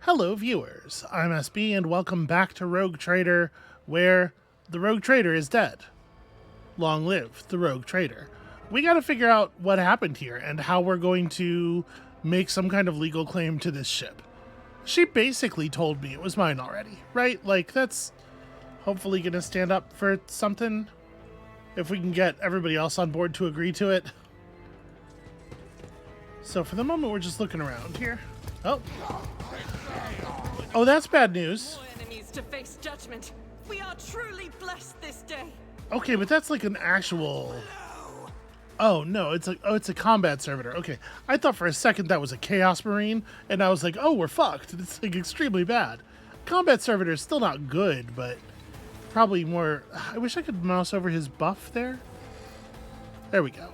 Hello, viewers. I'm SB, and welcome back to Rogue Trader, where the Rogue Trader is dead. Long live the Rogue Trader. We gotta figure out what happened here and how we're going to make some kind of legal claim to this ship. She basically told me it was mine already, right? Like, that's hopefully gonna stand up for something if we can get everybody else on board to agree to it. So for the moment, we're just looking around here. Oh, that's bad news. More enemies to face judgment. We are truly blessed this day. Okay, but that's like an actual... Oh, no, it's a combat servitor. Okay, I thought for a second that was a Chaos Marine, and I was like, oh, we're fucked. It's like extremely bad. Combat servitor is still not good, but probably more... I wish I could mouse over his buff there. There we go.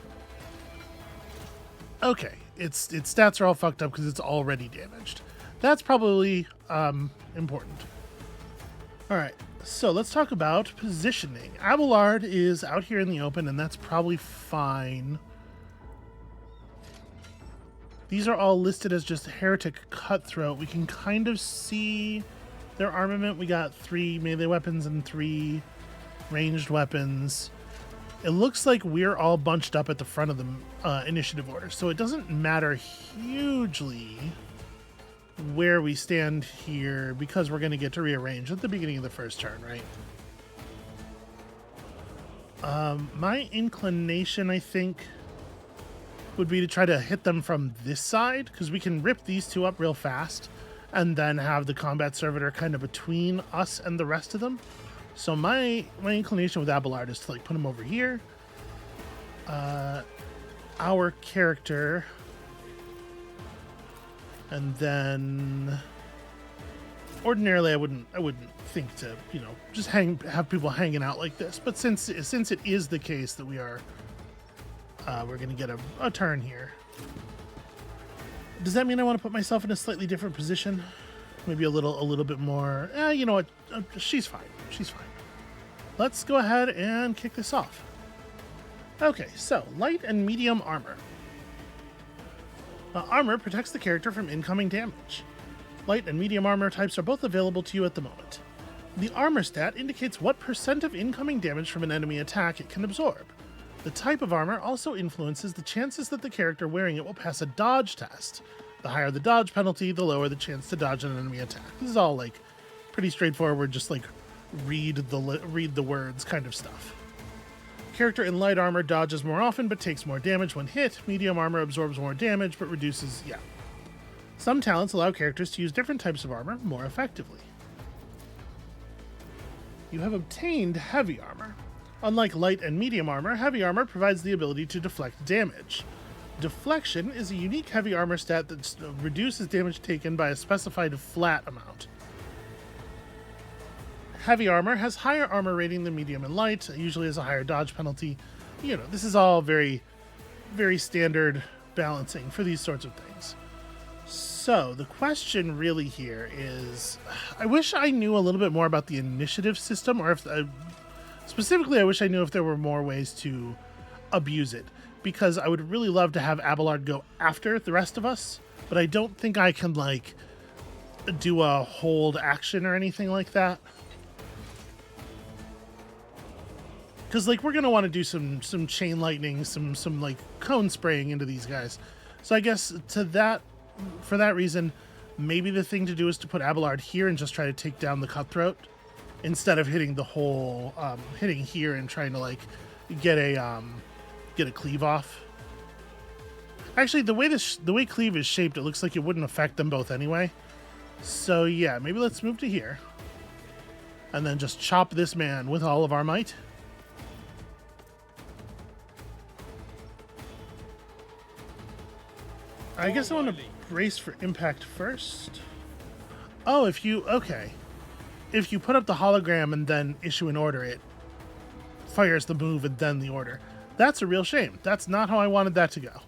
Okay, its stats are all fucked up because it's already damaged. That's probably important. All right, so let's talk about positioning. Abelard is out here in the open, and that's probably fine. These are all listed as just Heretic Cutthroat. We can kind of see their armament. We got 3 melee weapons and 3 ranged weapons. It looks like we're all bunched up at the front of the initiative order, so it doesn't matter hugely where we stand here because we're going to get to rearrange at the beginning of the first turn, right? My inclination, I think, would be to try to hit them from this side because we can rip these two up real fast and then have the combat servitor kind of between us and the rest of them. So my inclination with Abelard is to like put him over here. Our character, and then ordinarily I wouldn't think to, you know, just have people hanging out like this. But since it is the case that we are, we're gonna get a turn here. Does that mean I want to put myself in a slightly different position? Maybe a little bit more. You know what? She's fine. She's fine. Let's go ahead and kick this off. Okay, so light and medium armor. Armor protects the character from incoming damage. Light and medium armor types are both available to you at the moment. The armor stat indicates what % of incoming damage from an enemy attack it can absorb. The type of armor also influences the chances that the character wearing it will pass a dodge test. The higher the dodge penalty, the lower the chance to dodge an enemy attack. This is all like pretty straightforward, just like read the words kind of stuff. Character in light armor dodges more often but takes more damage when hit. Medium armor absorbs more damage but reduces, Some talents allow characters to use different types of armor more effectively. You have obtained heavy armor. Unlike light and medium armor, heavy armor provides the ability to deflect damage. Deflection is a unique heavy armor stat that reduces damage taken by a specified flat amount. Heavy armor has higher armor rating than medium and light, usually has a higher dodge penalty. You know, this is all very, very standard balancing for these sorts of things. So the question really here is, I wish I knew a little bit more about the initiative system, or if specifically I wish I knew if there were more ways to abuse it, because I would really love to have Abelard go after the rest of us, but I don't think I can like do a hold action or anything like that. Because like we're gonna want to do some chain lightning, some like cone spraying into these guys. So I guess for that reason, maybe the thing to do is to put Abelard here and just try to take down the cutthroat instead of hitting the whole hitting here and trying to like get a cleave off. Actually, the way cleave is shaped, it looks like it wouldn't affect them both anyway. So yeah, maybe let's move to here and then just chop this man with all of our might. I guess I want to brace for impact first. Oh, if you put up the hologram and then issue an order, it fires the move and then the order. That's a real shame. That's not how I wanted that to go.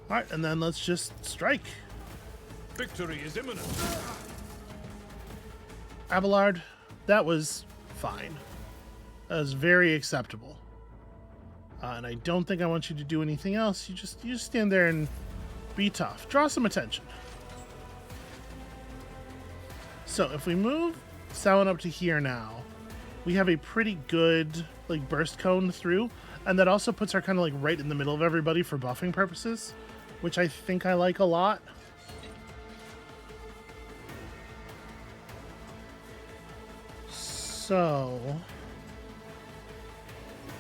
Alright, and then let's just strike. Victory is imminent. Abelard, that was fine. That was very acceptable. And I don't think I want you to do anything else. You just stand there and Be tough. Draw some attention. So if we move Samhain up to here now, we have a pretty good like burst cone through, and that also puts her kind of like right in the middle of everybody for buffing purposes, which I think I like a lot. So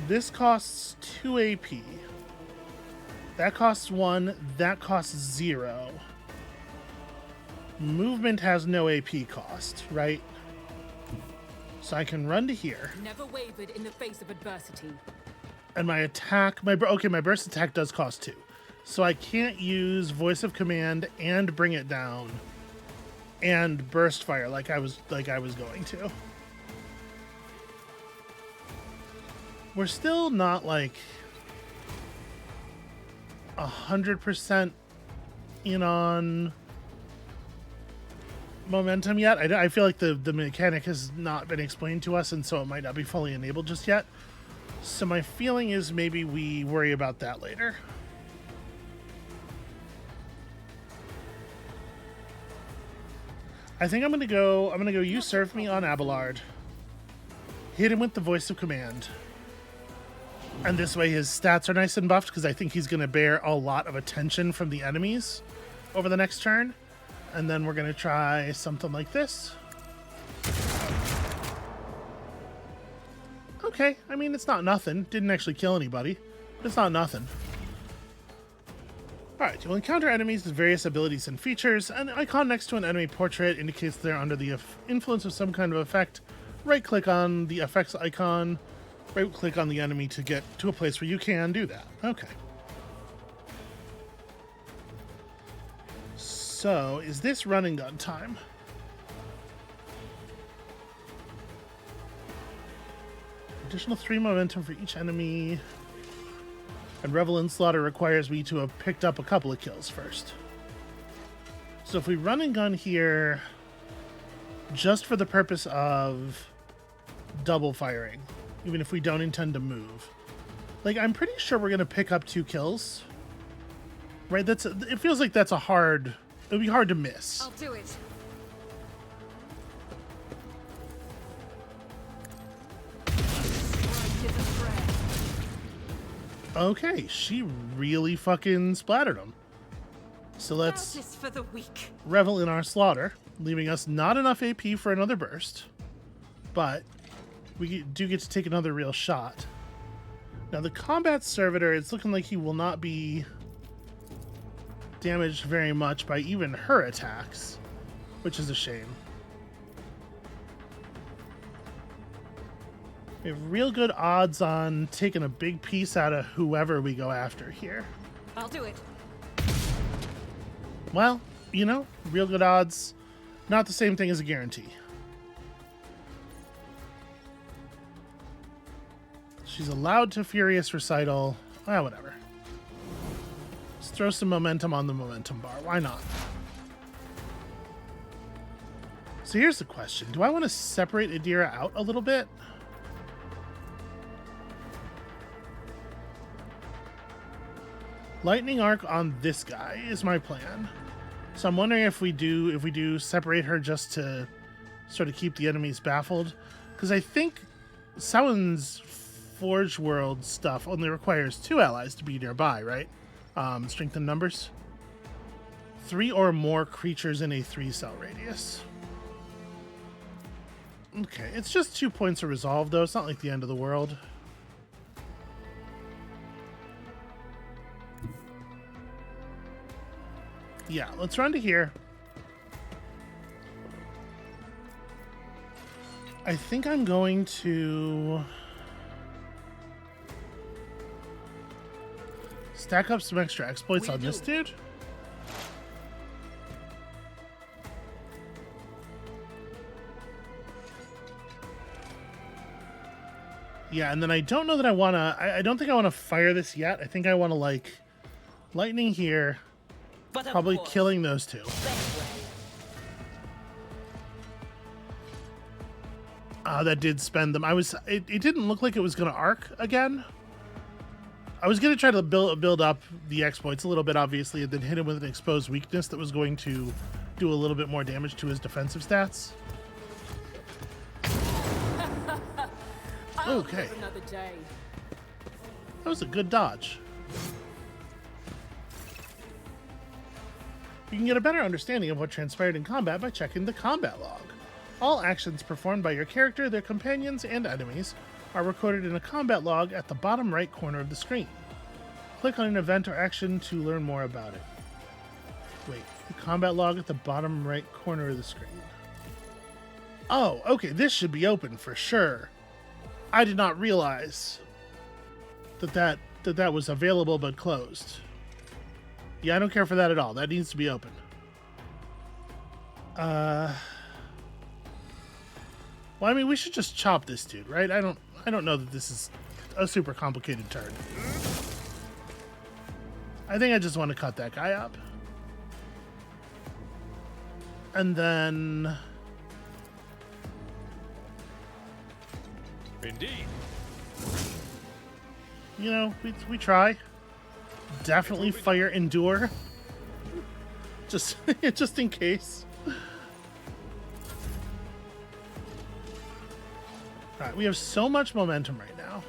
this costs 2 AP. That costs 1, that costs 0. Movement has no AP cost, right? So I can run to here. Never wavered in the face of adversity. And my attack, my burst attack does cost 2. So I can't use Voice of Command and bring it down and burst fire like I was going to. We're still not like 100% in on momentum yet. I feel like the mechanic has not been explained to us, and so it might not be fully enabled just yet. So my feeling is maybe we worry about that later. I think I'm gonna go usurp me on Abelard. Hit him with the Voice of Command. And this way his stats are nice and buffed, because I think he's gonna bear a lot of attention from the enemies over the next turn. And then we're gonna try something like this. Okay, I mean, it's not nothing. Didn't actually kill anybody, but it's not nothing. Alright, you'll encounter enemies with various abilities and features. An icon next to an enemy portrait indicates they're under the influence of some kind of effect. Right-click on the effects icon. Right-click on the enemy to get to a place where you can do that. Okay. So, is this run and gun time? Additional 3 momentum for each enemy. And Revel in Slaughter requires me to have picked up a couple of kills first. So if we run and gun here, just for the purpose of double firing, even if we don't intend to move, like, I'm pretty sure we're going to pick up 2 kills. Right? It feels like that's it would be hard to miss. I'll do it. Okay, she really fucking splattered him. So let's Justice for the weak. revel in our slaughter, leaving us not enough AP for another burst, but we do get to take another real shot. Now the combat servitor, it's looking like he will not be damaged very much by even her attacks, which is a shame. We have real good odds on taking a big piece out of whoever we go after here. I'll do it. Well, you know, real good odds, not the same thing as a guarantee. She's allowed to Furious Recital. Well, whatever. Let's throw some momentum on the momentum bar. Why not? So here's the question. Do I want to separate Adira out a little bit? Lightning Arc on this guy is my plan. So I'm wondering if we do separate her just to sort of keep the enemies baffled. Because I think Samhain's Forge World stuff only requires 2 allies to be nearby, right? Strength in numbers. 3 or more creatures in a 3-cell radius. Okay, it's just 2 points of resolve, though. It's not like the end of the world. Yeah, let's run to here. I think I'm going to stack up some extra exploits on this dude. Yeah, and then I don't know that I want to... I don't think I want to fire this yet. I think I want to, like, lightning here. Probably killing those 2. That did spend them. It didn't look like it was going to arc again. I was going to try to build up the exploits a little bit, obviously, and then hit him with an exposed weakness that was going to do a little bit more damage to his defensive stats. I'll Okay. live another day. That was a good dodge. You can get a better understanding of what transpired in combat by checking the combat log. All actions performed by your character, their companions, and enemies are recorded in a combat log at the bottom right corner of the screen. Click on an event or action to learn more about it. Wait, the combat log at the bottom right corner of the screen. Oh, okay, this should be open for sure. I did not realize that was available but closed. Yeah, I don't care for that at all. That needs to be open. Well, I mean, we should just chop this dude, right? I don't know that this is a super complicated turn. I think I just want to cut that guy up. And then... Indeed. You know, we try. Definitely fire endure. Just in case. Alright, we have so much momentum right now.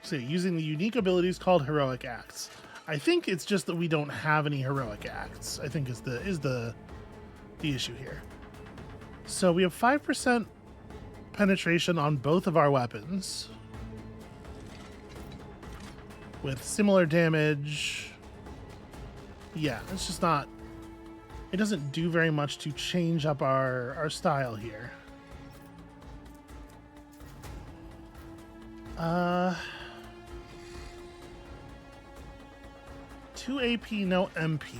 So using the unique abilities called heroic acts. I think it's just that we don't have any heroic acts, I think is the issue here. So we have 5% penetration on both of our weapons. With similar damage. Yeah, it's just not... It doesn't do very much to change up our style here. 2 AP, no MP.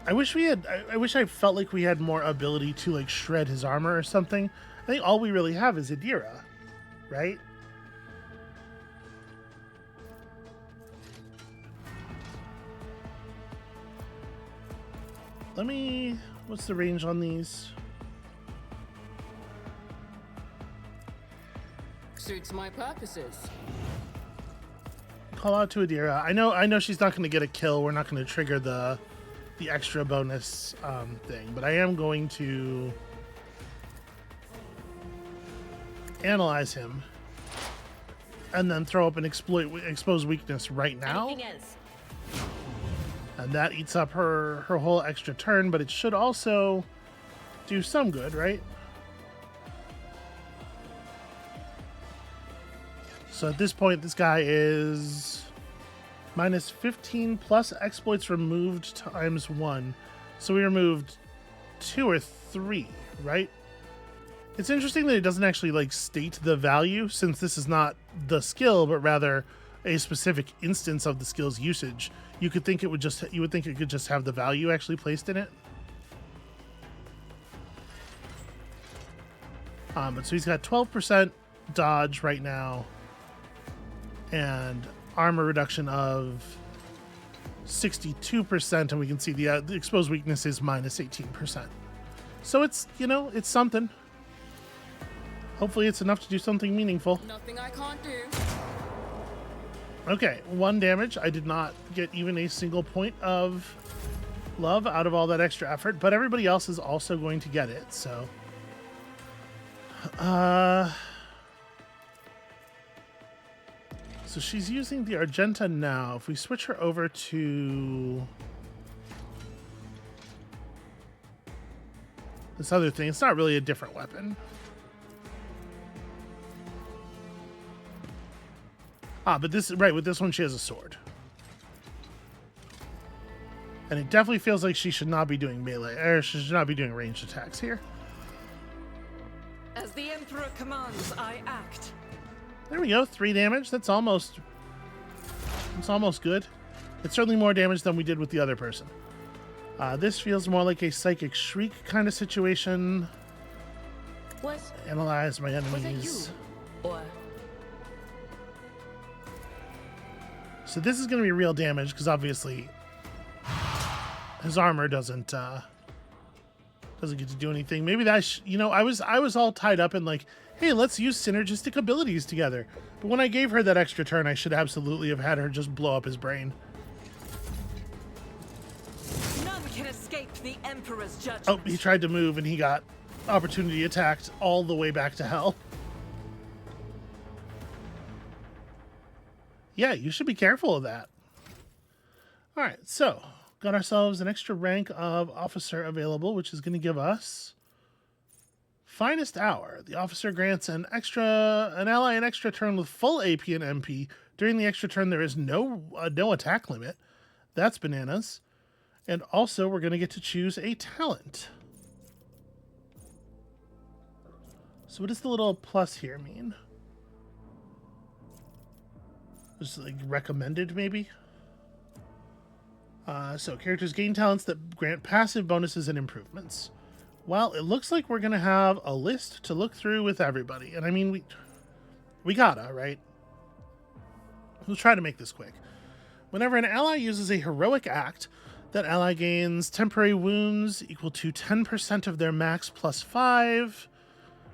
I wish I felt like we had more ability to like shred his armor or something. I think all we really have is Adira, right? What's the range on these? Suits my purposes. Call out to Adira. I know she's not going to get a kill. We're not going to trigger the extra bonus thing, but I am going to analyze him and then throw up an exposed weakness right now. Anything else? And that eats up her whole extra turn, but it should also do some good, right? So at this point, this guy is minus 15 plus exploits removed times 1. So we removed 2 or 3, right? It's interesting that it doesn't actually like state the value, since this is not the skill, but rather a specific instance of the skill's usage. You would think it could just have the value actually placed in it. But so he's got 12% dodge right now, and armor reduction of 62%, and we can see the exposed weakness is minus 18%. So it's, you know, it's something. Hopefully it's enough to do something meaningful. Nothing I can't do. Okay, 1 damage. I did not get even a single point of love out of all that extra effort, but everybody else is also going to get it, so... So she's using the Argenta now. If we switch her over to this other thing, it's not really a different weapon. But this, right, with this one she has a sword. And it definitely feels like she should not be doing melee, or she should not be doing ranged attacks here. As the Emperor commands, I act. There we go, 3 damage. It's almost good. It's certainly more damage than we did with the other person. This feels more like a psychic shriek kind of situation. Analyze my enemies. Was it you? Or So this is going to be real damage because obviously his armor doesn't get to do anything. Maybe that I was all tied up in like, hey, let's use synergistic abilities together. But when I gave her that extra turn, I should absolutely have had her just blow up his brain. None can escape the Emperor's judgment. Oh, he tried to move and he got opportunity attacked all the way back to hell. Yeah, you should be careful of that. All right, so got ourselves an extra rank of officer available, which is going to give us Finest Hour. The officer grants an ally an extra turn with full AP and MP. During the extra turn, there is no attack limit. That's bananas. And also, we're going to get to choose a talent. So what does the little plus here mean? Just like recommended, maybe? So characters gain talents that grant passive bonuses and improvements. Well, it looks like we're going to have a list to look through with everybody. And I mean, we gotta, right? We'll try to make this quick. Whenever an ally uses a heroic act, that ally gains temporary wounds equal to 10% of their max plus 5.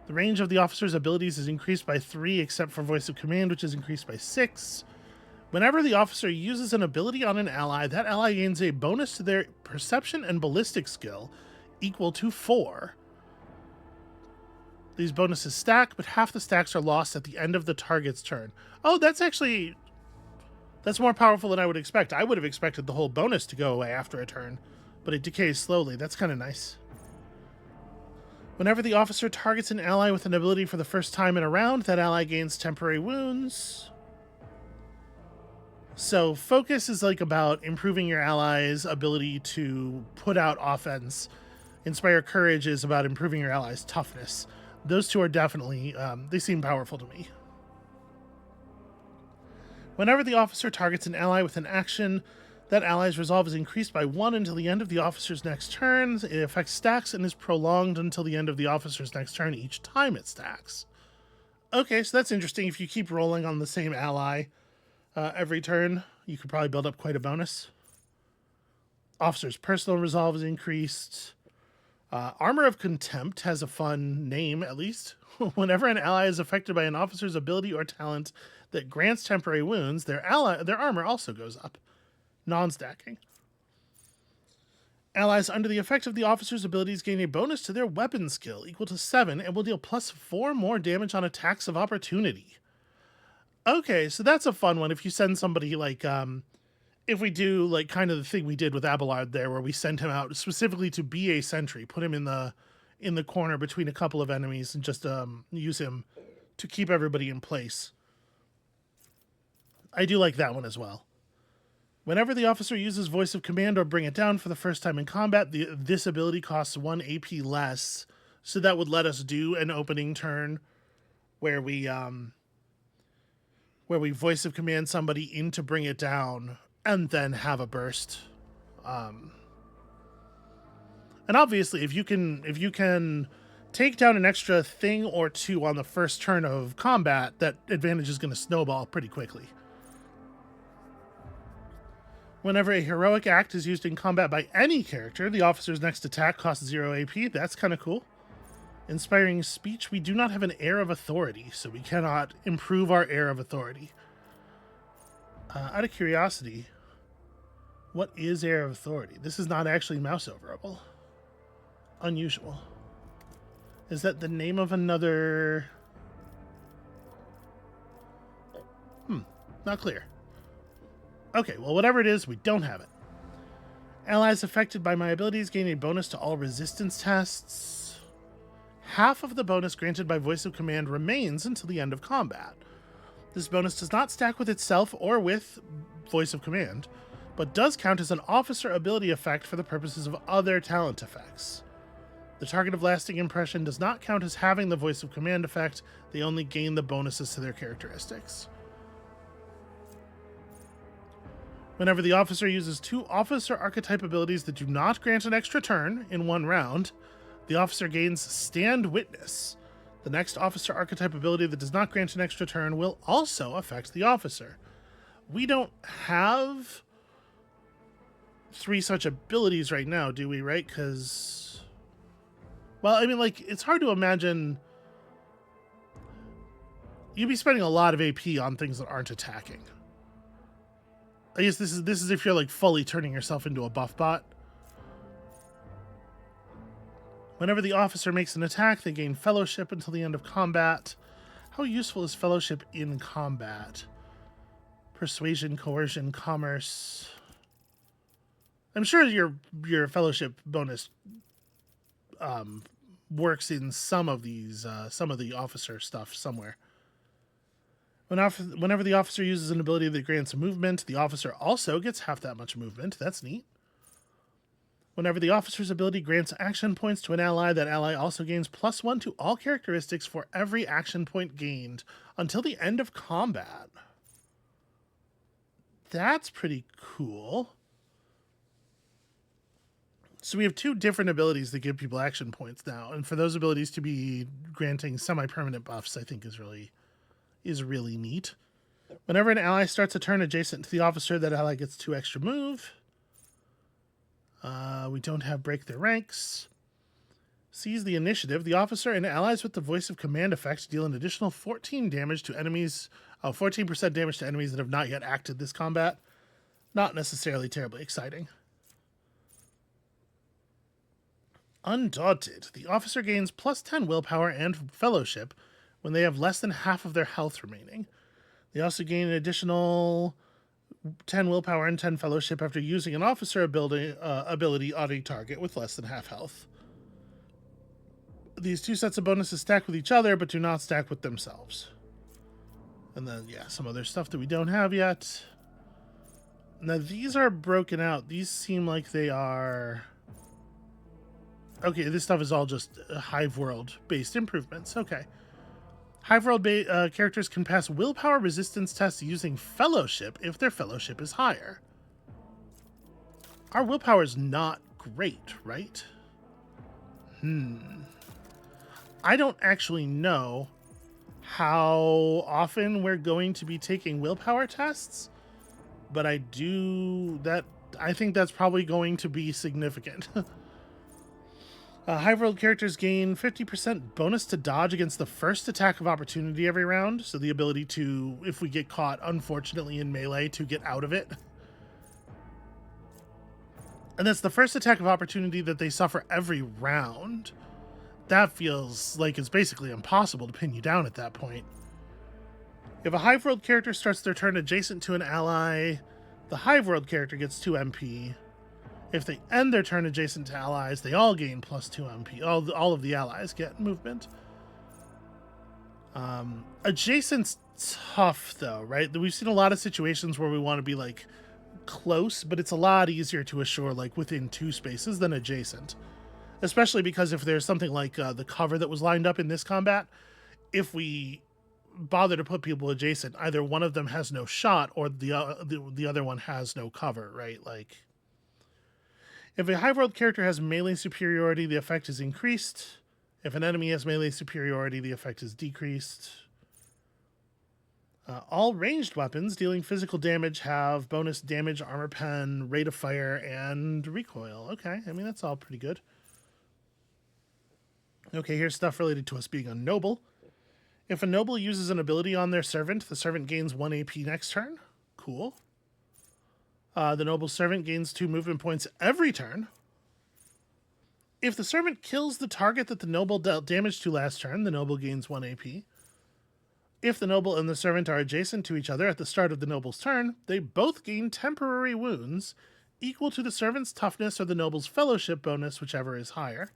The range of the officer's abilities is increased by 3, except for voice of command, which is increased by 6. Whenever the officer uses an ability on an ally, that ally gains a bonus to their perception and ballistic skill equal to 4. These bonuses stack, but half the stacks are lost at the end of the target's turn. Oh, that's more powerful than I would expect. I would have expected the whole bonus to go away after a turn, but it decays slowly. That's kind of nice. Whenever the officer targets an ally with an ability for the first time in a round, that ally gains temporary wounds. So focus is like about improving your ally's ability to put out offense. Inspire Courage is about improving your ally's toughness. Those two are definitely, they seem powerful to me. Whenever the officer targets an ally with an action, that ally's resolve is increased by 1 until the end of the officer's next turn. It affects stacks and is prolonged until the end of the officer's next turn each time it stacks. Okay, so that's interesting. If you keep rolling on the same ally every turn, you could probably build up quite a bonus. Officer's personal resolve is increased. Armor of Contempt has a fun name, at least. Whenever an ally is affected by an officer's ability or talent that grants temporary wounds, their armor also goes up. Non-stacking. Allies under the effect of the officer's abilities gain a bonus to their weapon skill equal to 7 and will deal plus 4 more damage on attacks of opportunity. Okay, so that's a fun one. If you send somebody like, if we do like kind of the thing we did with Abelard there, where we sent him out specifically to be a sentry, put him in the corner between a couple of enemies and just use him to keep everybody in place. I do like that one as well. Whenever the officer uses Voice of Command or Bring It Down for the first time in combat, this ability costs 1 AP less, so that would let us do an opening turn where we Voice of Command somebody in to Bring It Down and then have a burst. And obviously, if you can take down an extra thing or two on the first turn of combat, that advantage is going to snowball pretty quickly. Whenever a heroic act is used in combat by any character, the officer's next attack costs 0 AP. That's kind of cool. Inspiring Speech. We do not have an Air of Authority, so we cannot improve our Air of Authority. Out of curiosity, what is Air of Authority? This is not actually mouse overable. Unusual. Is that the name of another... Not clear. Okay, well, whatever it is, we don't have it. Allies affected by my abilities gain a bonus to all resistance tests. Half of the bonus granted by Voice of Command remains until the end of combat. This bonus does not stack with itself or with Voice of Command, but does count as an officer ability effect for the purposes of other talent effects. The target of lasting impression does not count as having the Voice of Command effect. They only gain the bonuses to their characteristics. Whenever the officer uses 2 officer archetype abilities that do not grant an extra turn in 1 round, the officer gains Stand Witness. The next officer archetype ability that does not grant an extra turn will also affect the officer. We don't have 3 such abilities right now, do we? Right? Because, well, I mean, like, it's hard to imagine you'd be spending a lot of AP on things that aren't attacking. I guess this is if you're like fully turning yourself into a buff bot. Whenever the officer makes an attack, they gain fellowship until the end of combat. How useful is fellowship in combat? Persuasion, coercion, commerce. I'm sure your fellowship bonus works in some of these, some of the officer stuff somewhere. Whenever the officer uses an ability that grants movement, the officer also gets half that much movement. That's neat. Whenever the officer's ability grants action points to an ally, that ally also gains +1 to all characteristics for every action point gained until the end of combat. That's pretty cool. So we have 2 different abilities that give people action points now, and for those abilities to be granting semi-permanent buffs, I think is really neat. Whenever an ally starts a turn adjacent to the officer, that ally gets 2 extra move. We don't have break their ranks. Seize the initiative. The officer and allies with the voice of command effect deal an additional 14 damage to enemies. 14% damage to enemies that have not yet acted this combat. Not necessarily terribly exciting. Undaunted. The officer gains +10 willpower and fellowship when they have less than half of their health remaining. They also gain an additional 10 willpower and 10 fellowship after using an officer ability on a target with less than half health. These 2 sets of bonuses stack with each other, but do not stack with themselves. And then, yeah, some other stuff that we don't have yet. Now, these are broken out. These seem like they are... Okay, this stuff is all just Hive World-based improvements. Okay. Hive World characters can pass willpower resistance tests using fellowship if their fellowship is higher. Our willpower is not great, right? I don't actually know how often we're going to be taking willpower tests, but I think that's probably going to be significant. Hive World characters gain 50% bonus to dodge against the first attack of opportunity every round. So the ability to, if we get caught, unfortunately, in melee, to get out of it. And that's the first attack of opportunity that they suffer every round. That feels like it's basically impossible to pin you down at that point. If a Hive World character starts their turn adjacent to an ally, the Hive World character gets 2 MP. If they end their turn adjacent to allies, they all gain +2 MP. All of the allies get movement. Adjacent's tough, though, right? We've seen a lot of situations where we want to be, like, close, but it's a lot easier to assure, like, within 2 spaces than adjacent. Especially because if there's something like the cover that was lined up in this combat, if we bother to put people adjacent, either one of them has no shot or the other one has no cover, right? Like... If a Hive World character has melee superiority, the effect is increased. If an enemy has melee superiority, the effect is decreased. All ranged weapons dealing physical damage have bonus damage, armor pen, rate of fire, and recoil. Okay, I mean, that's all pretty good. Okay, here's stuff related to us being a noble. If a noble uses an ability on their servant, the servant gains 1 AP next turn. Cool. The noble servant gains 2 movement points every turn. If the servant kills the target that the noble dealt damage to last turn, the noble gains 1 AP. If the noble and the servant are adjacent to each other at the start of the noble's turn, they both gain temporary wounds equal to the servant's toughness or the noble's fellowship bonus, whichever is higher.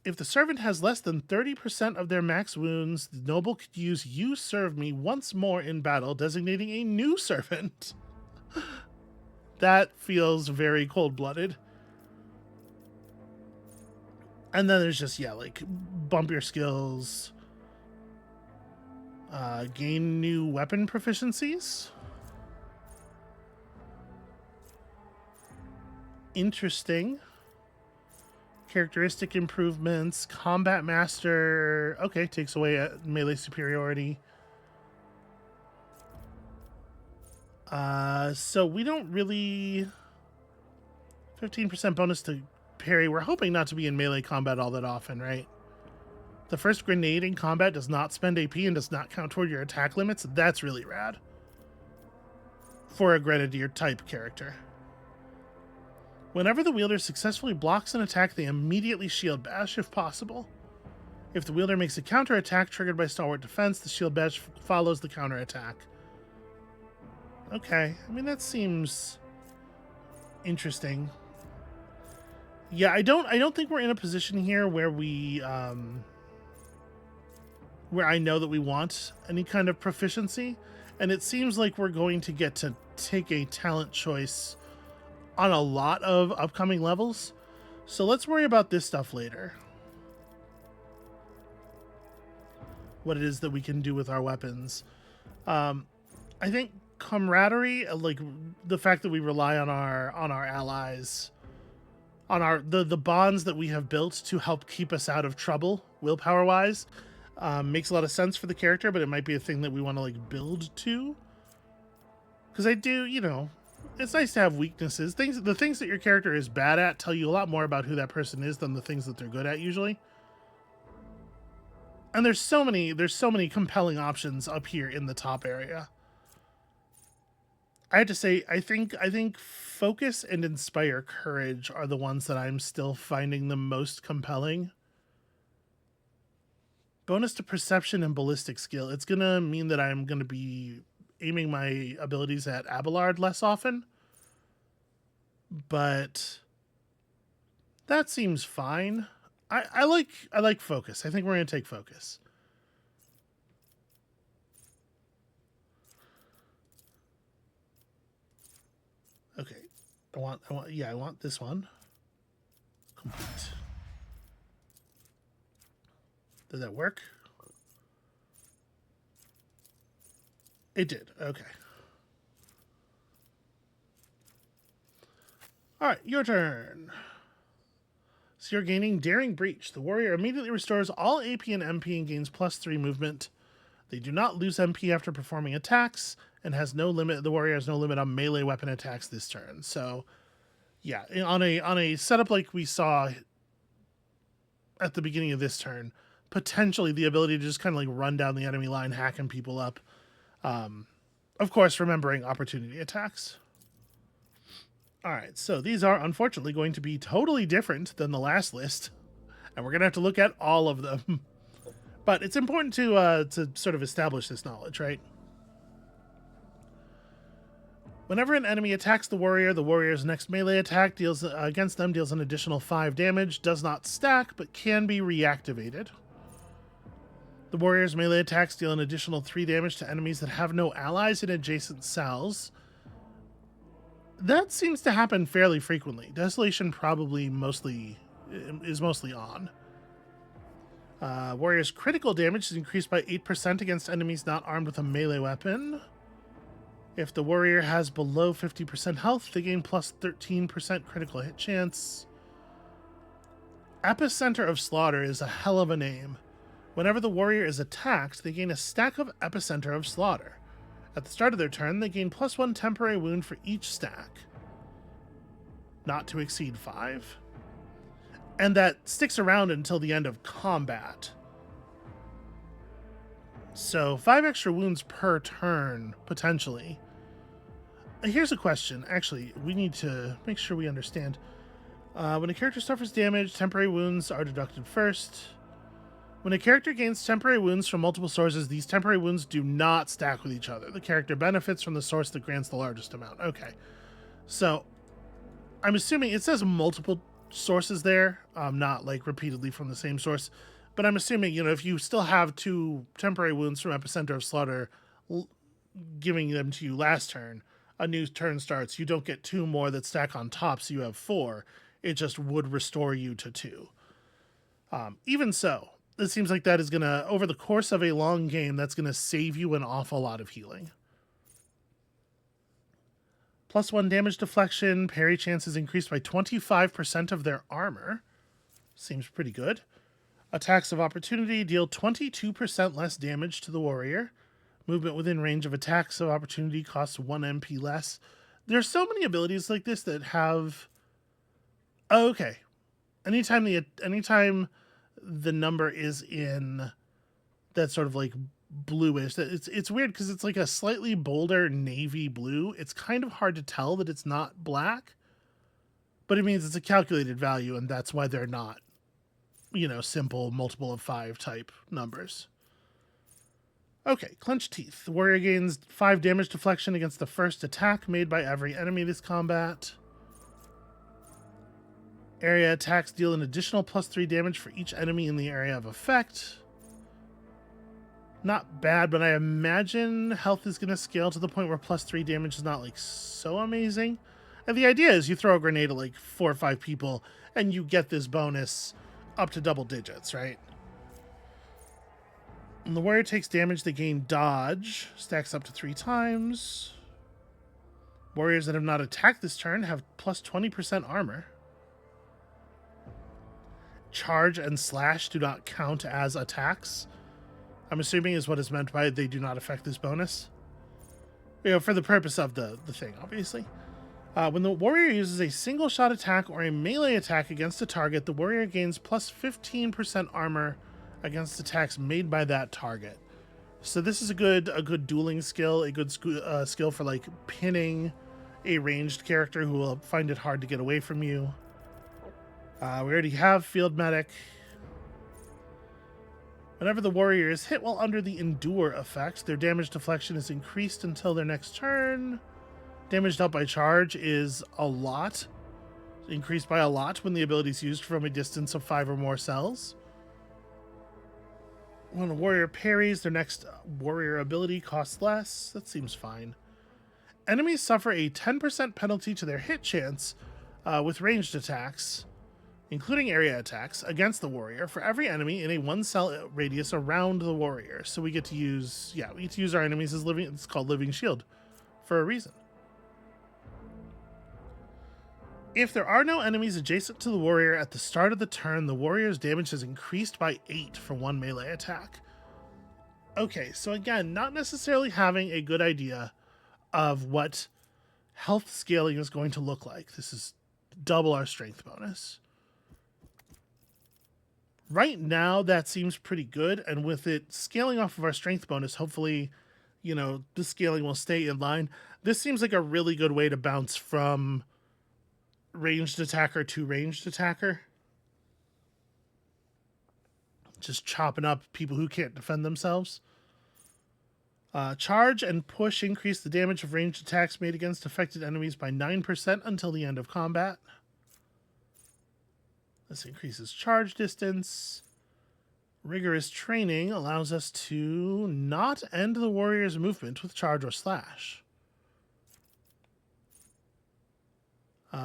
If the servant has less than 30% of their max wounds, the noble could use "You Serve Me" once more in battle, designating a new servant. That feels very cold-blooded. And then there's just, yeah, like, bump your skills. Gain new weapon proficiencies. Interesting. Characteristic improvements. Combat Master. Okay, takes away melee superiority. So we don't really... 15% bonus to parry. We're hoping not to be in melee combat all that often, right? The first grenade in combat does not spend AP and does not count toward your attack limits. That's really rad. For a Grenadier type character. Whenever the wielder successfully blocks an attack, they immediately shield bash if possible. If the wielder makes a counterattack triggered by stalwart defense, the shield bash follows the counterattack. Okay, I mean that seems interesting. Yeah, I don't think we're in a position here where we where I know that we want any kind of proficiency, and it seems like we're going to get to take a talent choice on a lot of upcoming levels. So let's worry about this stuff later. What it is that we can do with our weapons. I think camaraderie, like the fact that we rely on our allies, on the bonds that we have built to help keep us out of trouble, willpower wise, makes a lot of sense for the character, but it might be a thing that we want to like build to. Because I do, you know, it's nice to have weaknesses. The things that your character is bad at tell you a lot more about who that person is than the things that they're good at usually. And there's so many compelling options up here in the top area. I have to say, I think Focus and Inspire Courage are the ones that I'm still finding the most compelling. Bonus to Perception and Ballistic Skill. It's going to mean that I'm going to be aiming my abilities at Abelard less often. But that seems fine. I like Focus. I think we're going to take Focus. Okay. I want this one. Complete. Did that work? It did. Okay. All right, your turn. So you're gaining Daring Breach. The warrior immediately restores all AP and MP and gains +3 movement. They do not lose MP after performing attacks and has no limit. The warrior has no limit on melee weapon attacks this turn. So, yeah, on a setup like we saw at the beginning of this turn, potentially the ability to just kind of like run down the enemy line, hacking people up. Of course, remembering opportunity attacks. All right, so these are unfortunately going to be totally different than the last list, and we're going to have to look at all of them. But it's important to sort of establish this knowledge, right? Whenever an enemy attacks the warrior's next melee attack deals against them deals an additional 5 damage, does not stack, but can be reactivated. The warrior's melee attacks deal an additional 3 damage to enemies that have no allies in adjacent cells. That seems to happen fairly frequently. Desolation probably is mostly on. Warrior's critical damage is increased by 8% against enemies not armed with a melee weapon. If the warrior has below 50% health, they gain plus 13% critical hit chance. Epicenter of Slaughter is a hell of a name. Whenever the warrior is attacked, they gain a stack of Epicenter of Slaughter. At the start of their turn, they gain +1 temporary wound for each stack. Not to exceed 5. And that sticks around until the end of combat. So 5 extra wounds per turn, potentially. Here's a question. Actually, we need to make sure we understand. When a character suffers damage, temporary wounds are deducted first. When a character gains temporary wounds from multiple sources, these temporary wounds do not stack with each other. The character benefits from the source that grants the largest amount. Okay. So, I'm assuming it says multiple sources there, not like repeatedly from the same source. But I'm assuming, you know, if you still have 2 temporary wounds from Epicenter of Slaughter, giving them to you last turn, a new turn starts. You don't get 2 more that stack on top, so you have 4. It just would restore you to 2. Even so, it seems like that is going to, over the course of a long game, that's going to save you an awful lot of healing. +1 damage deflection. Parry chances increased by 25% of their armor. Seems pretty good. Attacks of opportunity deal 22% less damage to the warrior. Movement within range of attacks of opportunity costs 1 MP less. There's so many abilities like this that have... Oh, okay. Anytime the number is in that sort of like bluish, that it's weird because it's like a slightly bolder navy blue. It's kind of hard to tell that it's not black, but it means it's a calculated value, and that's why they're not, simple multiple of 5 type numbers. Okay, Clenched Teeth. The warrior gains 5 damage deflection against the first attack made by every enemy this combat. Area attacks deal an additional +3 damage for each enemy in the area of effect. Not bad, but I imagine health is going to scale to the point where +3 damage is not like so amazing. And the idea is you throw a grenade at like 4 or 5 people and you get this bonus up to double digits, right? When the warrior takes damage, they gain dodge, stacks up to 3 times. Warriors that have not attacked this turn have +20% armor. Charge and slash do not count as attacks. I'm assuming is what is meant by they do not affect this bonus. For the purpose of the thing, obviously. When the warrior uses a single shot attack or a melee attack against a target, the warrior gains +15% armor against attacks made by that target. So this is a good dueling skill, a good skill for like pinning a ranged character who will find it hard to get away from you. We already have Field Medic. Whenever the warrior is hit while under the Endure effect, their damage deflection is increased until their next turn. Damage dealt by charge is a lot. Increased by a lot when the ability is used from a distance of 5 or more cells. When a warrior parries, their next warrior ability costs less. That seems fine. Enemies suffer a 10% penalty to their hit chance with ranged attacks, including area attacks, against the warrior for every enemy in a 1 cell radius around the warrior. So we get to use, our enemies as living, it's called Living Shield for a reason. If there are no enemies adjacent to the warrior at the start of the turn, the warrior's damage is increased by 8 for 1 melee attack. Okay, so again, not necessarily having a good idea of what health scaling is going to look like. This is double our strength bonus. Right now, that seems pretty good, and with it scaling off of our strength bonus, hopefully, the scaling will stay in line. This seems like a really good way to bounce from ranged attacker to ranged attacker. Just chopping up people who can't defend themselves. Charge and push increase the damage of ranged attacks made against affected enemies by 9% until the end of combat. This increases charge distance. Rigorous training allows us to not end the warrior's movement with charge or slash.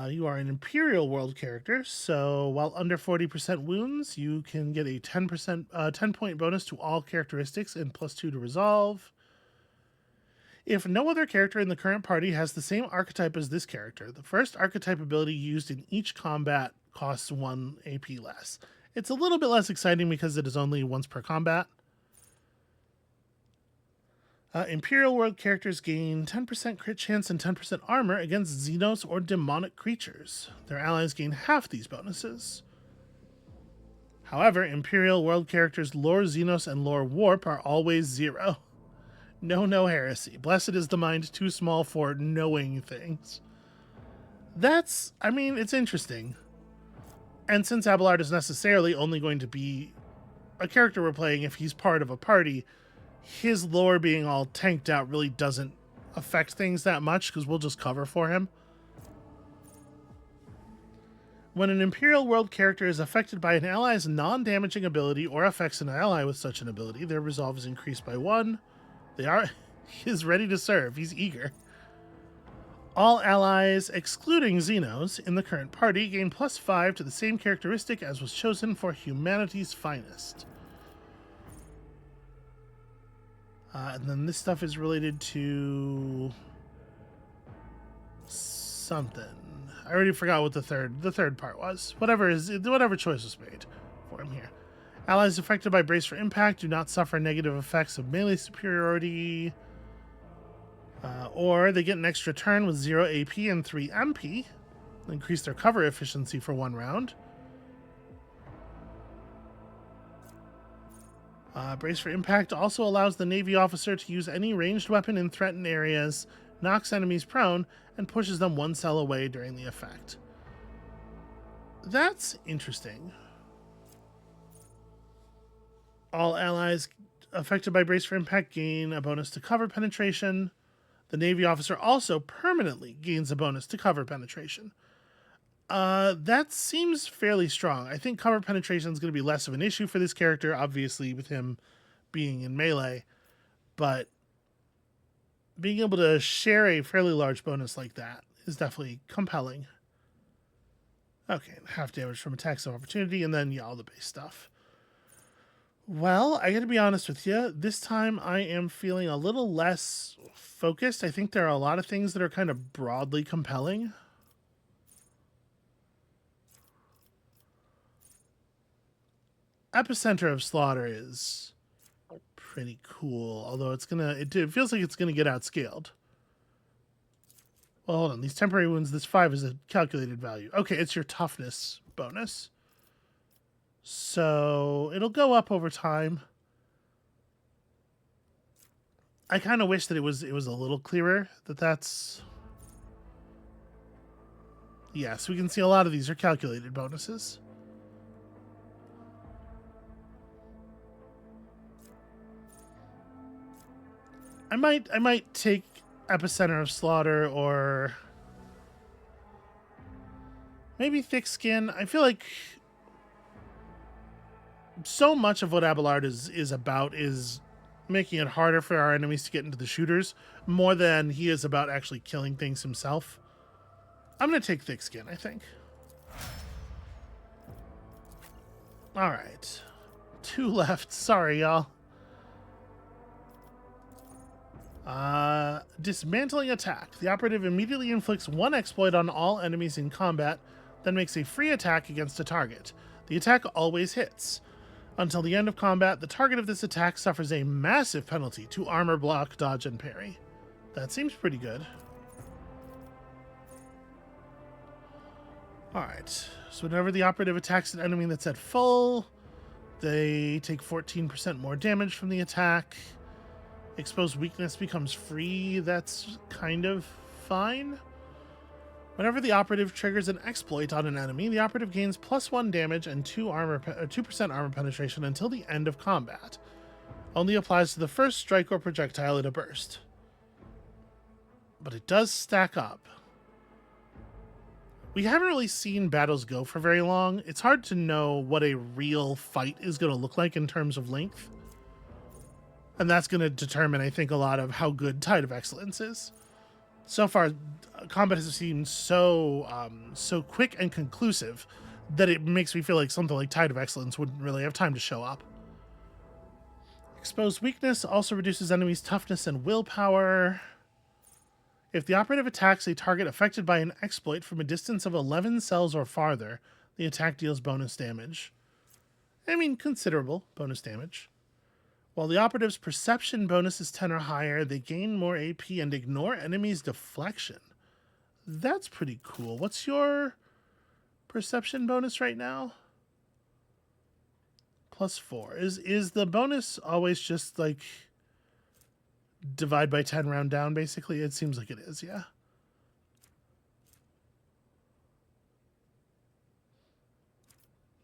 You are an Imperial World character, so while under 40% wounds, you can get a 10-point bonus to all characteristics and +2 to resolve. If no other character in the current party has the same archetype as this character, the first archetype ability used in each combat costs 1 AP less. It's a little bit less exciting because it is only once per combat. Imperial World characters gain 10% crit chance and 10% armor against Xenos or demonic creatures. Their allies gain half these bonuses. However, Imperial World characters Lore Xenos and Lore Warp are always 0. No heresy. Blessed is the mind too small for knowing things. It's interesting. And since Abelard is necessarily only going to be a character we're playing if he's part of a party, his lore being all tanked out really doesn't affect things that much because we'll just cover for him. When an Imperial World character is affected by an ally's non-damaging ability or affects an ally with such an ability, their resolve is increased by 1. He is ready to serve. He's eager. All allies, excluding Xenos, in the current party gain +5 to the same characteristic as was chosen for Humanity's Finest. And then this stuff is related to something. I already forgot what the third part was. Whatever choice was made for him here. Allies affected by Brace for Impact do not suffer negative effects of melee superiority. Or they get an extra turn with 0 AP and 3 MP. Increase their cover efficiency for 1 round. Brace for Impact also allows the Navy officer to use any ranged weapon in threatened areas, knocks enemies prone, and pushes them 1 cell away during the effect. That's interesting. All allies affected by Brace for Impact gain a bonus to cover penetration. The Navy officer also permanently gains a bonus to cover penetration. That seems fairly strong. I think cover penetration is going to be less of an issue for this character, obviously, with him being in melee. But being able to share a fairly large bonus like that is definitely compelling. Okay, half damage from attacks of opportunity, and then, yeah, all the base stuff. Well, I gotta be honest with you. This time I am feeling a little less focused. I think there are a lot of things that are kind of broadly compelling. Epicenter of Slaughter is pretty cool, although it feels like it's gonna get outscaled. Well, hold on. These temporary wounds, this 5 is a calculated value. Okay, it's your toughness bonus. So it'll go up over time. I kind of wish that it was a little clearer that that's... Yes, we can see a lot of these are calculated bonuses. I might take Epicenter of Slaughter or maybe Thick Skin. I feel like so much of what Abelard is about is making it harder for our enemies to get into the shooters, more than he is about actually killing things himself. I'm going to take Thick Skin, I think. All right. 2 left. Sorry, y'all. Dismantling Attack. The operative immediately inflicts 1 exploit on all enemies in combat, then makes a free attack against a target. The attack always hits. Until the end of combat, the target of this attack suffers a massive penalty to armor, block, dodge, and parry. That seems pretty good. Alright, so whenever the operative attacks an enemy that's at full, they take 14% more damage from the attack. Exposed weakness becomes free. That's kind of fine. Whenever the operative triggers an exploit on an enemy, the operative gains +1 damage and 2% armor penetration until the end of combat. Only applies to the first strike or projectile in a burst. But it does stack up. We haven't really seen battles go for very long. It's hard to know what a real fight is going to look like in terms of length. And that's going to determine, I think, a lot of how good Tide of Excellence is. So far, combat has seemed so quick and conclusive that it makes me feel like something like Tide of Excellence wouldn't really have time to show up. Exposed weakness also reduces enemies' toughness and willpower. If the operative attacks a target affected by an exploit from a distance of 11 cells or farther, the attack deals bonus damage. I mean, considerable bonus damage. While the operative's perception bonus is 10 or higher, they gain more AP and ignore enemies' deflection. That's pretty cool. What's your perception bonus right now? +4. Is the bonus always just like divide by 10 round down, basically? It seems like it is, yeah.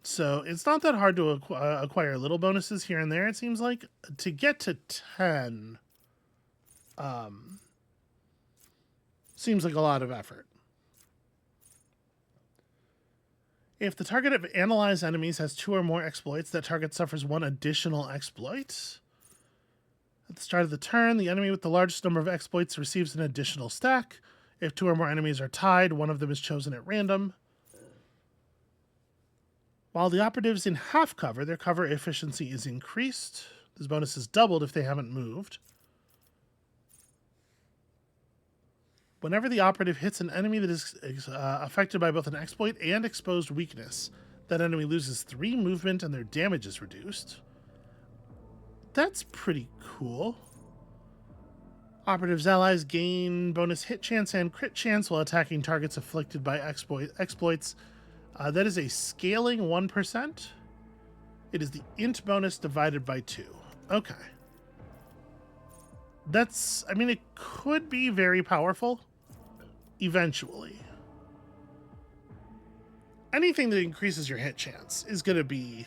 So it's not that hard to acquire little bonuses here and there, it seems like. To get to 10 seems like a lot of effort. If the target of analyzed enemies has 2 or more exploits, that target suffers 1 additional exploit. At the start of the turn, the enemy with the largest number of exploits receives an additional stack. If 2 or more enemies are tied, one of them is chosen at random. While the operative's in half cover, their cover efficiency is increased. This bonus is doubled if they haven't moved. Whenever the operative hits an enemy that is affected by both an exploit and exposed weakness, That enemy loses 3 movement and their damage is reduced. That's pretty cool. Operative's allies gain bonus hit chance and crit chance while attacking targets afflicted by exploits. That is a scaling 1%. It is the int bonus divided by 2. Okay. That's, I mean, it could be very powerful eventually. Anything that increases your hit chance is going to be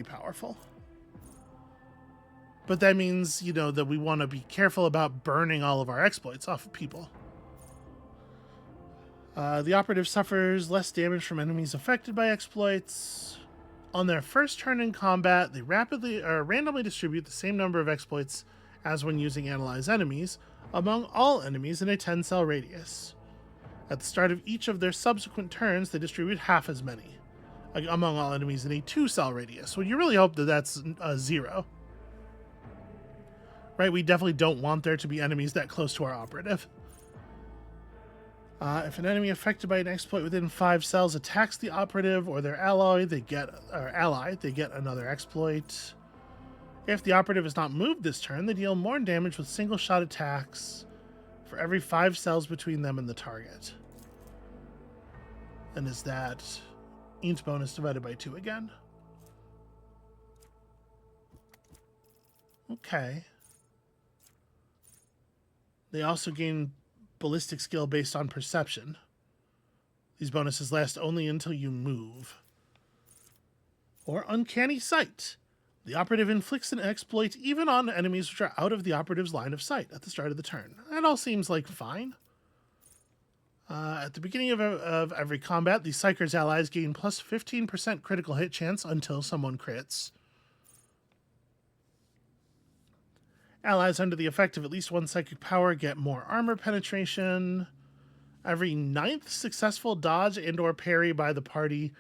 powerful. But that means, you know, that we want to be careful about burning all of our exploits off of people. The operative suffers less damage from enemies affected by exploits. On their first turn in combat, they randomly distribute the same number of exploits as when using analyze enemies among all enemies in a 10-cell radius. At the start of each of their subsequent turns, they distribute half as many among all enemies in a 2-cell radius. So you really hope that that's 0. Right? We definitely don't want there to be enemies that close to our operative. If an enemy affected by an exploit within 5 cells attacks the operative or their ally, they get another exploit. If the operative is not moved this turn, they deal more damage with single-shot attacks for every 5 cells between them and the target. And is that int bonus divided by 2 again? Okay. They also gain ballistic skill based on perception. These bonuses last only until you move. Or uncanny sight. The operative inflicts an exploit even on enemies which are out of the operative's line of sight at the start of the turn. That all seems like fine. At the beginning of every combat, the Psyker's allies gain plus 15% critical hit chance until someone crits. Allies under the effect of at least one psychic power get more armor penetration. Every 9th successful dodge and or parry by the party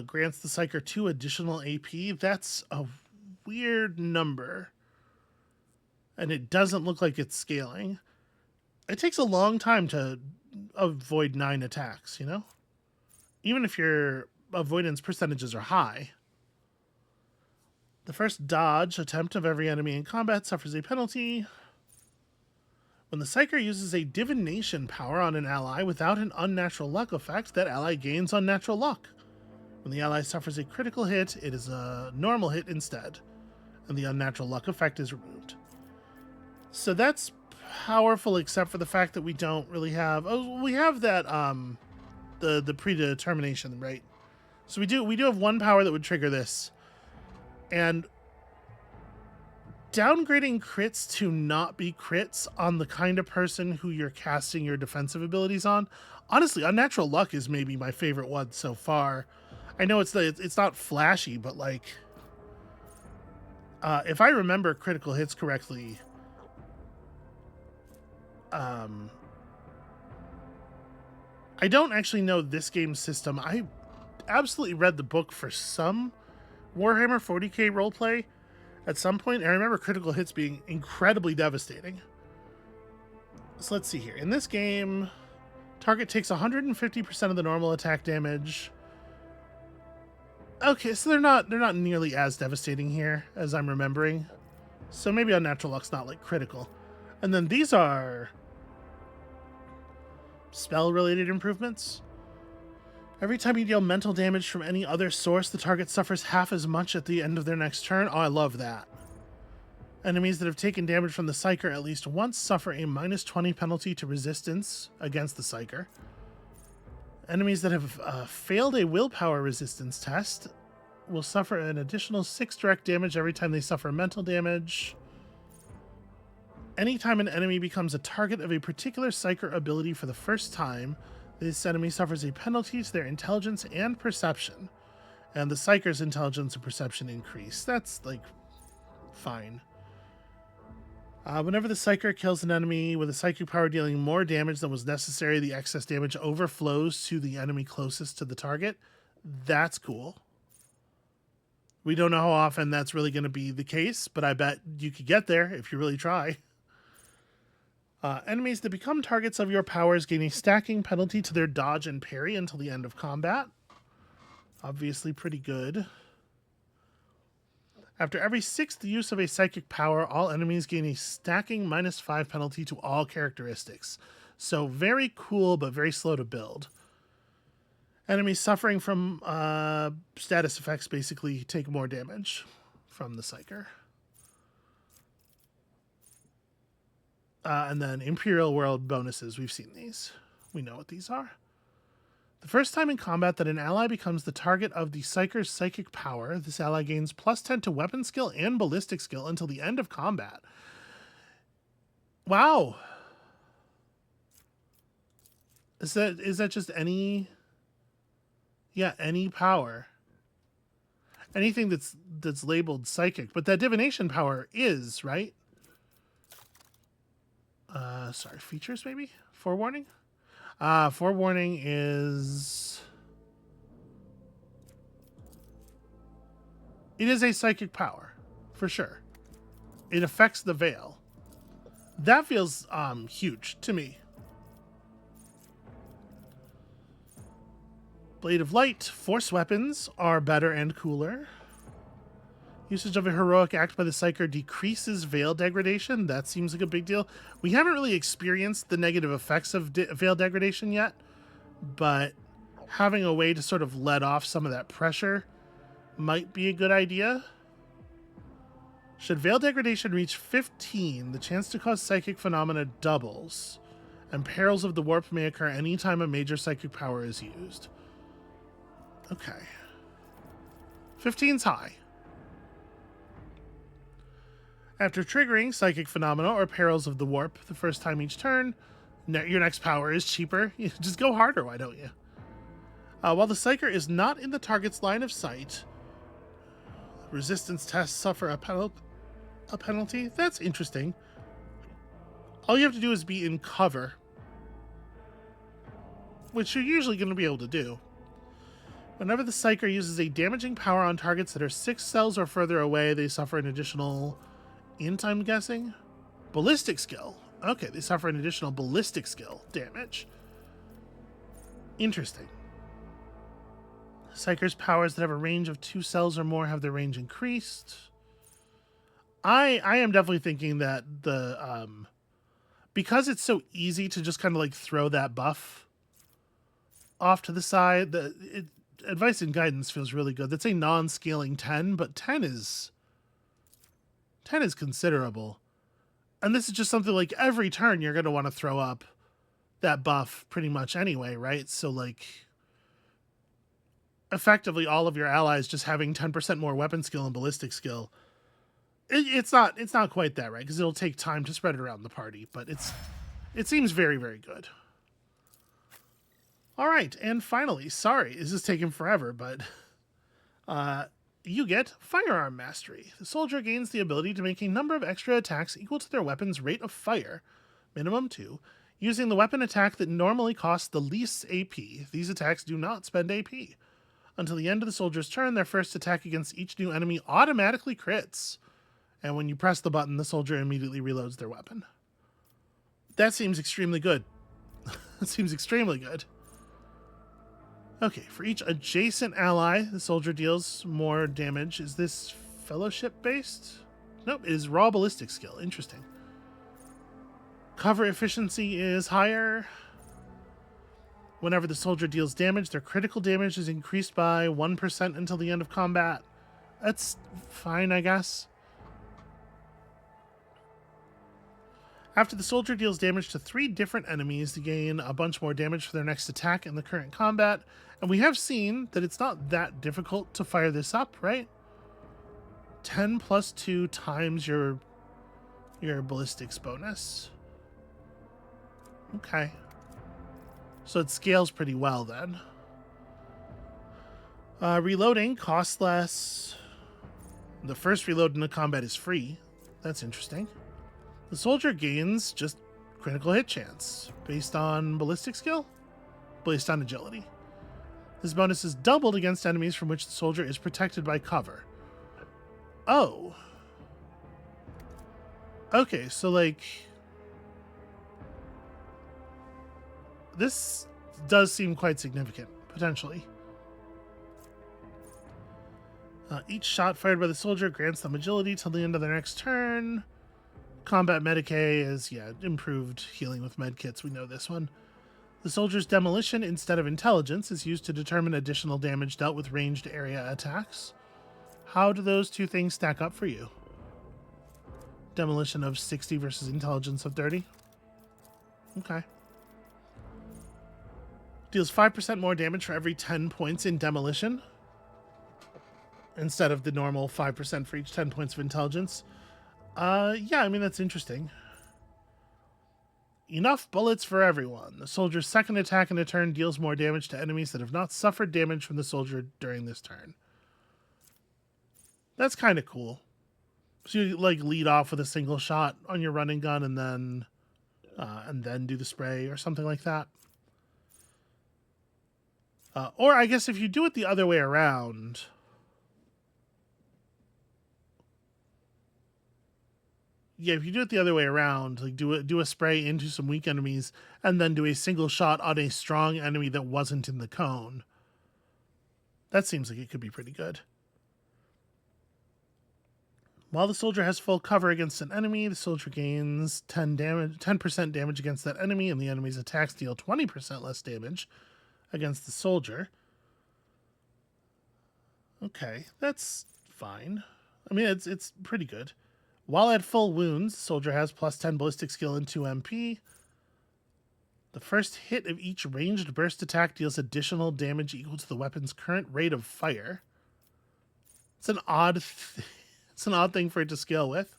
grants the Psyker 2 additional AP. That's a weird number. And it doesn't look like it's scaling. It takes a long time to avoid 9 attacks, you know? Even if your avoidance percentages are high. The first dodge attempt of every enemy in combat suffers a penalty. When the Psyker uses a divination power on an ally without an unnatural luck effect, that ally gains unnatural luck. When the ally suffers a critical hit, it is a normal hit instead, and the unnatural luck effect is removed. So that's powerful, except for the fact that we don't really have... Oh, we have that, the predetermination, right? So we do have one power that would trigger this. And downgrading crits to not be crits on the kind of person who you're casting your defensive abilities on. Honestly, unnatural luck is maybe my favorite one so far. I know it's not flashy, but like, if I remember critical hits correctly, I don't actually know this game's system. I absolutely read the book for some Warhammer 40k roleplay at some point, and I remember critical hits being incredibly devastating. So let's see here. In this game, target takes 150% of the normal attack damage. Okay, so they're not nearly as devastating here as I'm remembering. So maybe unnatural luck's not like critical. And then these are spell-related improvements. Every time you deal mental damage from any other source, the target suffers half as much at the end of their next turn. Oh, I love that. Enemies that have taken damage from the Psyker at least once suffer a minus 20 penalty to resistance against the Psyker. Enemies that have failed a willpower resistance test will suffer an additional 6 direct damage every time they suffer mental damage. Anytime an enemy becomes a target of a particular Psyker ability for the first time, this enemy suffers a penalty to their intelligence and perception. And the Psyker's intelligence and perception increase. That's, like, fine. Whenever the Psyker kills an enemy with a psychic power dealing more damage than was necessary, the excess damage overflows to the enemy closest to the target. That's cool. We don't know how often that's really going to be the case, but I bet you could get there if you really try. Enemies that become targets of your powers gain a stacking penalty to their dodge and parry until the end of combat. Obviously pretty good. After every sixth use of a psychic power, all enemies gain a stacking -5 penalty to all characteristics. So very cool, but very slow to build. Enemies suffering from status effects basically take more damage from the Psyker. And then Imperial World bonuses. We've seen these. We know what these are. The first time in combat that an ally becomes the target of the Psyker's psychic power, this ally gains +10 to weapon skill and ballistic skill until the end of combat. Wow. Is that just any... Yeah, any power. Anything that's labeled psychic. But that divination power is, right? Sorry, features maybe? Forewarning? Forewarning is... It is a psychic power, for sure. It affects the veil. That feels huge to me. Blade of Light. Force weapons are better and cooler. Usage of a heroic act by the Psyker decreases veil degradation. That seems like a big deal. We haven't really experienced the negative effects of veil degradation yet, but having a way to sort of let off some of that pressure might be a good idea. Should veil degradation reach 15, the chance to cause psychic phenomena doubles, and perils of the warp may occur anytime a major psychic power is used. Okay. 15's high. After triggering psychic phenomena or perils of the warp the first time each turn, your next power is cheaper. You just go harder, why don't you? While the Psyker is not in the target's line of sight, resistance tests suffer a penalty. That's interesting. All you have to do is be in cover, which you're usually going to be able to do. Whenever the Psyker uses a damaging power on targets that are 6 cells or further away, they suffer an additional... I'm guessing? Ballistic skill. Okay, they suffer an additional ballistic skill damage. Interesting. Psyker's powers that have a range of 2 cells or more have their range increased. I am definitely thinking that the... because it's so easy to just kind of like throw that buff off to the side, advice and guidance feels really good. That's a non-scaling 10, but 10 is considerable. And this is just something like every turn you're going to want to throw up that buff pretty much anyway, right? So like effectively all of your allies just having 10% more weapon skill and ballistic skill. It's not quite that, right? Because it'll take time to spread it around the party, but it seems very, very good. All right, and finally, sorry, this is taking forever, but you get Firearm Mastery. The soldier gains the ability to make a number of extra attacks equal to their weapon's rate of fire, minimum 2, using the weapon attack that normally costs the least AP. These attacks do not spend AP. Until the end of the soldier's turn, their first attack against each new enemy automatically crits. And when you press the button, the soldier immediately reloads their weapon. That seems extremely good. That seems extremely good. Okay, for each adjacent ally, the soldier deals more damage. Is this fellowship-based? Nope, it is raw ballistic skill. Interesting. Cover efficiency is higher. Whenever the soldier deals damage, their critical damage is increased by 1% until the end of combat. That's fine, I guess. After the soldier deals damage to 3 different enemies, they gain a bunch more damage for their next attack in the current combat. And we have seen that it's not that difficult to fire this up, right? 10 plus 2 times your ballistics bonus. Okay. So it scales pretty well then. Reloading costs less. The first reload in a combat is free. That's interesting. The soldier gains just critical hit chance based on ballistic skill, based on agility. This bonus is doubled against enemies from which the soldier is protected by cover. Oh. Okay, so like... this does seem quite significant, potentially. Each shot fired by the soldier grants them agility till the end of their next turn. Combat Medicae is, improved healing with medkits. We know this one. The soldier's demolition instead of intelligence is used to determine additional damage dealt with ranged area attacks. How do those two things stack up for you? Demolition of 60 versus intelligence of 30. Okay. Deals 5% more damage for every 10 points in demolition, instead of the normal 5% for each 10 points of intelligence. Yeah, I mean, that's interesting. Enough bullets for everyone. The soldier's second attack in a turn deals more damage to enemies that have not suffered damage from the soldier during this turn. That's kind of cool. So you lead off with a single shot on your running gun and then do the spray or something like that. Or I guess if you do it the other way around. Yeah, if you do it the other way around, do a spray into some weak enemies and then do a single shot on a strong enemy that wasn't in the cone. That seems like it could be pretty good. While the soldier has full cover against an enemy, the soldier gains 10% damage against that enemy, and the enemy's attacks deal 20% less damage against the soldier. Okay, that's fine. I mean, it's pretty good. While at full wounds, the soldier has plus 10 ballistic skill and 2 MP. The first hit of each ranged burst attack deals additional damage equal to the weapon's current rate of fire. It's an odd thing for it to scale with.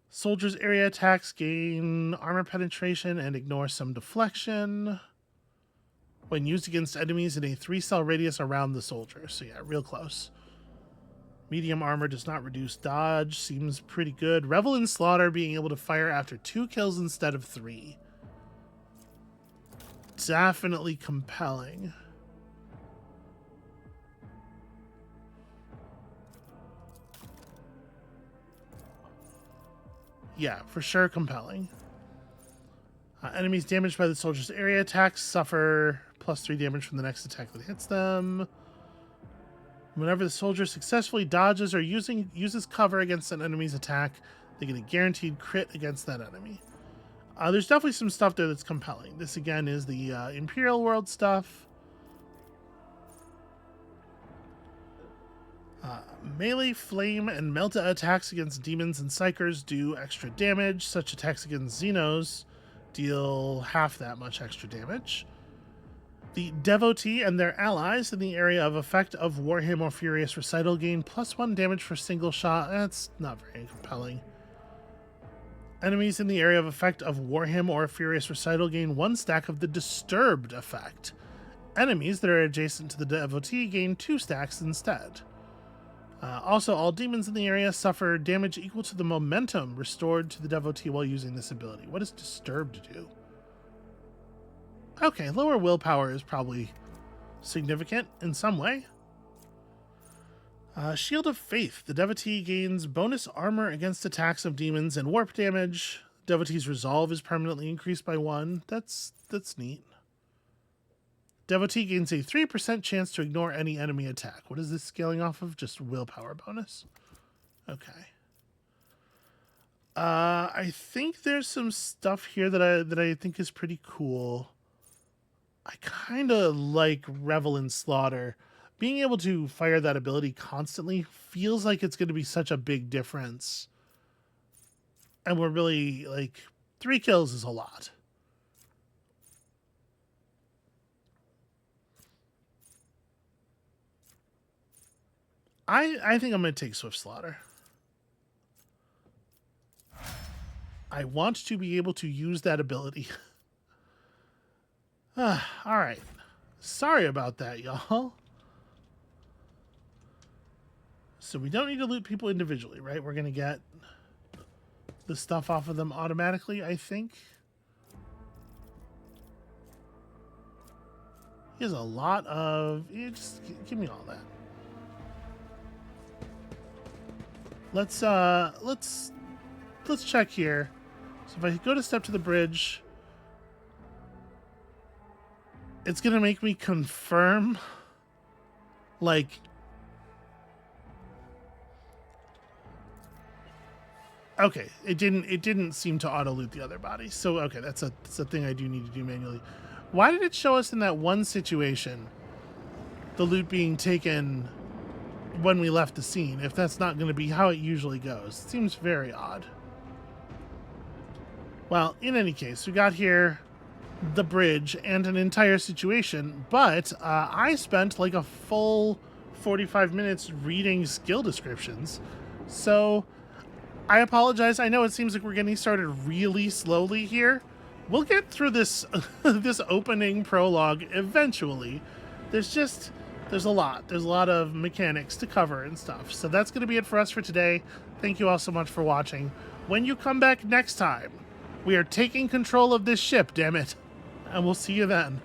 Soldier's area attacks gain armor penetration and ignore some deflection when used against enemies in a 3-cell radius around the soldier. So yeah, real close. Medium armor does not reduce dodge. Seems pretty good. Revel in Slaughter, being able to fire after 2 kills instead of 3. Definitely compelling. Yeah, for sure compelling. Enemies damaged by the soldier's area attacks suffer plus 3 damage from the next attack that hits them. Whenever the soldier successfully dodges or uses cover against an enemy's attack, they get a guaranteed crit against that enemy. There's definitely some stuff there that's compelling. This, again, is the Imperial World stuff. Melee, flame, and melta attacks against demons and psychers do extra damage. Such attacks against Xenos deal half that much extra damage. The devotee and their allies in the area of effect of Warhammer Furious Recital gain plus 1 damage for single shot. That's not very compelling. Enemies in the area of effect of Warhammer or Furious Recital gain 1 stack of the Disturbed effect. Enemies that are adjacent to the devotee gain 2 stacks instead. Also, all demons in the area suffer damage equal to the momentum restored to the devotee while using this ability. What does Disturbed do? Okay, lower willpower is probably significant in some way. Shield of Faith. The devotee gains bonus armor against attacks of demons and warp damage. Devotee's resolve is permanently increased by 1. That's neat. Devotee gains a 3% chance to ignore any enemy attack. What is this scaling off of? Just willpower bonus. Okay. I think there's some stuff here that I think is pretty cool. I kind of like Revel in Slaughter. Being able to fire that ability constantly feels like it's going to be such a big difference. And we're really, 3 kills is a lot. I think I'm going to take Swift Slaughter. I want to be able to use that ability. All right. Sorry about that, y'all. So we don't need to loot people individually, right? We're going to get the stuff off of them automatically, I think. He has a lot of... just give me all that. Let's check here. So if I go to step to the bridge, it's gonna make me confirm Okay, it didn't seem to auto loot the other bodies. So okay, that's a thing I do need to do manually. Why did it show us in that one situation the loot being taken when we left the scene, if that's not going to be how it usually goes? It seems very odd. Well, in any case, we got here the bridge and an entire situation, but I spent like a full 45 minutes reading skill descriptions. So I apologize. I know it seems like we're getting started really slowly here. We'll get through this this opening prologue eventually. There's a lot. There's a lot of mechanics to cover and stuff. So that's going to be it for us for today. Thank you all so much for watching. When you come back next time, we are taking control of this ship, damn it. And we'll see you then.